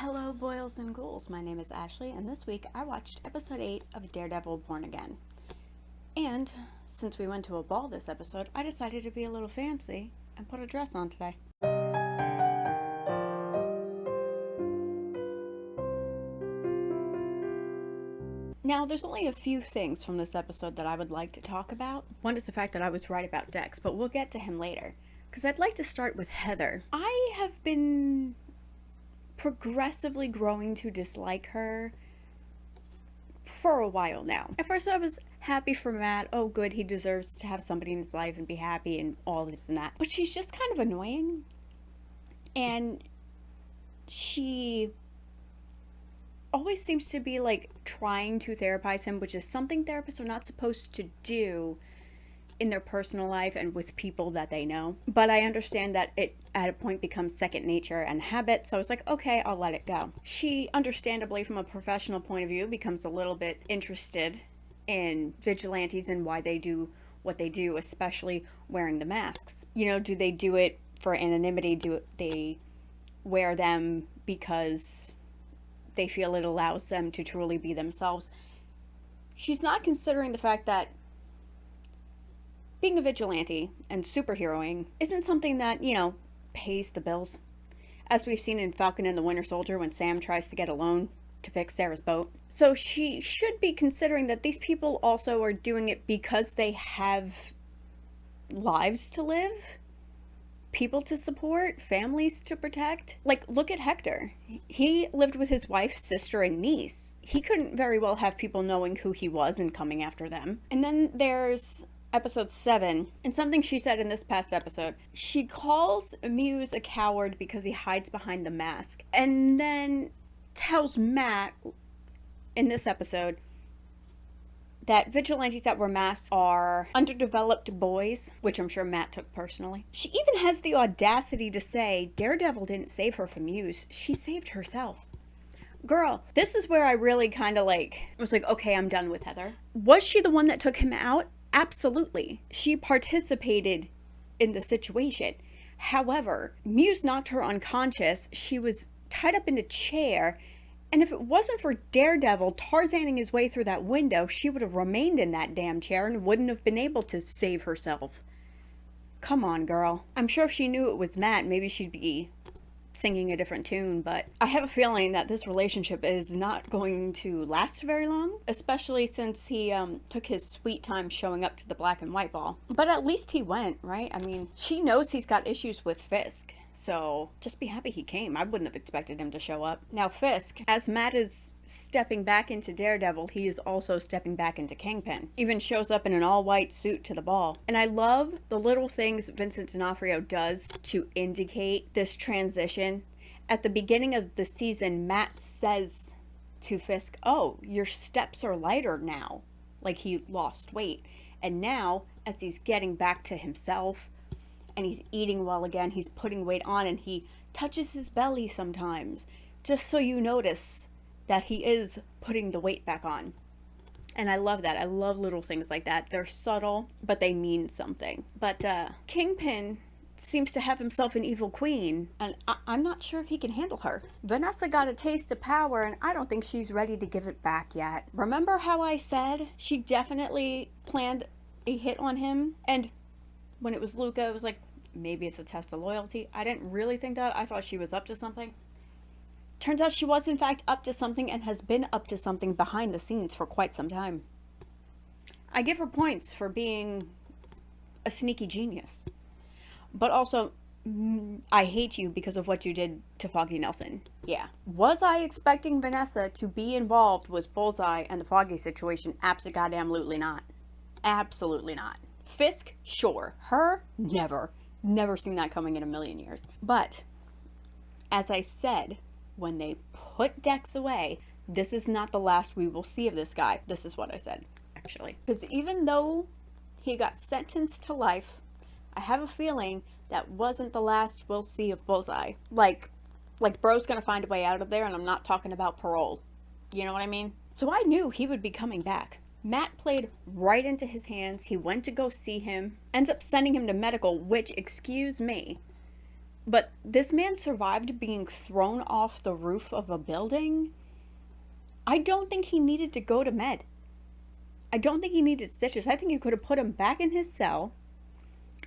Hello, boils and ghouls. My name is Ashley, and this week I watched episode 8 of Daredevil Born Again. And since we went to a ball this episode, I decided to be a little fancy and put a dress on today. Now, there's only a few things from this episode that I would like to talk about. One is the fact that I was right about Dex, but we'll get to him later. Because I'd like to start with Heather. I have been progressively growing to dislike her for a while now. At first I was happy for Matt. Oh good, he deserves to have somebody in his life and be happy and all this and that. But she's just kind of annoying. And she always seems to be like trying to therapize him, which is something therapists are not supposed to do in their personal life and with people that they know. But I understand that it at a point becomes second nature and habit, so I was like, okay, I'll let it go. She, understandably from a professional point of view, becomes a little bit interested in vigilantes and why they do what they do, especially wearing the masks. You know, do they do it for anonymity? Do they wear them because they feel it allows them to truly be themselves? She's not considering the fact that being a vigilante and superheroing isn't something that, you know, pays the bills. As we've seen in Falcon and the Winter Soldier when Sam tries to get a loan to fix Sarah's boat. So she should be considering that these people also are doing it because they have lives to live, people to support, families to protect. Like, look at Hector. He lived with his wife, sister, and niece. He couldn't very well have people knowing who he was and coming after them. And then there's episode 7, and something she said in this past episode. She calls Muse a coward because he hides behind the mask, and then tells Matt in this episode that vigilantes that wear masks are underdeveloped boys, which I'm sure Matt took personally. She even has the audacity to say Daredevil didn't save her from Muse, she saved herself. Girl, this is where I really kind of was like, okay, I'm done with Heather. Was she the one that took him out? Absolutely. She participated in the situation. However, Muse knocked her unconscious. She was tied up in a chair. And if it wasn't for Daredevil Tarzaning his way through that window, she would have remained in that damn chair and wouldn't have been able to save herself. Come on, girl. I'm sure if she knew it was Matt, maybe she'd be singing a different tune, but I have a feeling that this relationship is not going to last very long, especially since he took his sweet time showing up to the black and white ball. But at least he went, right? I mean, she knows he's got issues with Fisk, so just be happy he came. I wouldn't have expected him to show up. Now Fisk, as Matt is stepping back into Daredevil, he is also stepping back into Kingpin. Even shows up in an all-white suit to the ball. And I love the little things Vincent D'Onofrio does to indicate this transition. At the beginning of the season, Matt says to Fisk, oh, your steps are lighter now. Like he lost weight. And now, as he's getting back to himself, and he's eating well again, he's putting weight on, and he touches his belly sometimes, just so you notice that he is putting the weight back on. And I love that. I love little things like that. They're subtle, but they mean something. But Kingpin seems to have himself an evil queen, and I'm not sure if he can handle her. Vanessa got a taste of power, and I don't think she's ready to give it back yet. Remember how I said she definitely planned a hit on him? And when it was Luca, it was like, maybe it's a test of loyalty. I didn't really think that. I thought she was up to something. Turns out she was in fact up to something and has been up to something behind the scenes for quite some time. I give her points for being a sneaky genius. But also, I hate you because of what you did to Foggy Nelson. Yeah. Was I expecting Vanessa to be involved with Bullseye and the Foggy situation? Abso-goddamn-lutely not. Absolutely not. Fisk, sure. Her, never. Never seen that coming in a million years. But, as I said, when they put Dex away, this is not the last we will see of this guy. This is what I said, actually. Because even though he got sentenced to life, I have a feeling that wasn't the last we'll see of Bullseye. Like bro's gonna find a way out of there, and I'm not talking about parole. You know what I mean? So I knew he would be coming back. Matt played right into his hands. He went to go see him, ends up sending him to medical, which, excuse me, But this man survived being thrown off the roof of a building. I don't think he needed to go to med. I don't think he needed stitches. I think you could have put him back in his cell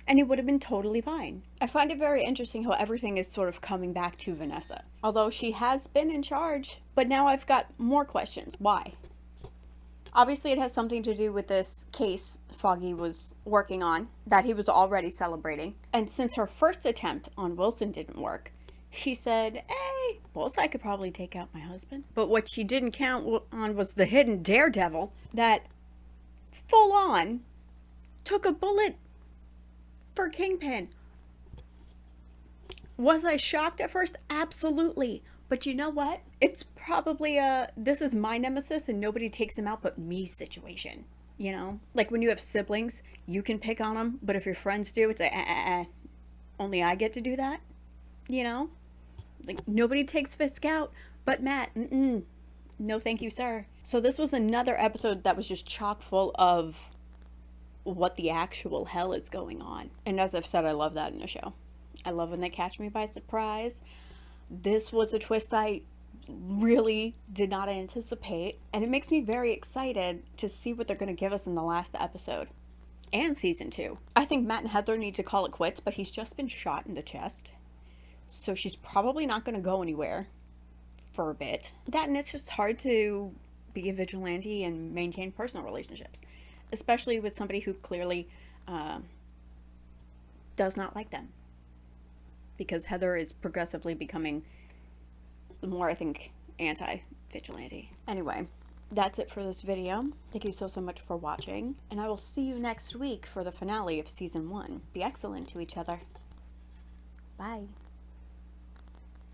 and he would have been totally fine. I find it very interesting how everything is sort of coming back to Vanessa. Although she has been in charge. But now I've got more questions. Why? Obviously, it has something to do with this case Foggy was working on that he was already celebrating. And since her first attempt on Wilson didn't work, she said, hey, Bullseye could probably take out my husband. But what she didn't count on was the hidden Daredevil that full on took a bullet for Kingpin. Was I shocked at first? Absolutely. But you know what? It's probably a this is my nemesis and nobody takes him out but me situation. You know? Like when you have siblings, you can pick on them, but if your friends do, it's like, only I get to do that? You know? Like nobody takes Fisk out but Matt. No thank you, sir. So this was another episode that was just chock full of what the actual hell is going on. And as I've said, I love that in a show. I love when they catch me by surprise. This was a twist I really did not anticipate, and it makes me very excited to see what they're going to give us in the last episode and season 2. I think Matt and Heather need to call it quits, but he's just been shot in the chest, so she's probably not going to go anywhere for a bit. That, and it's just hard to be a vigilante and maintain personal relationships, especially with somebody who clearly does not like them. Because Heather is progressively becoming more, I think, anti-vigilante. Anyway, that's it for this video. Thank you so much for watching. And I will see you next week for the finale of Season 1. Be excellent to each other. Bye.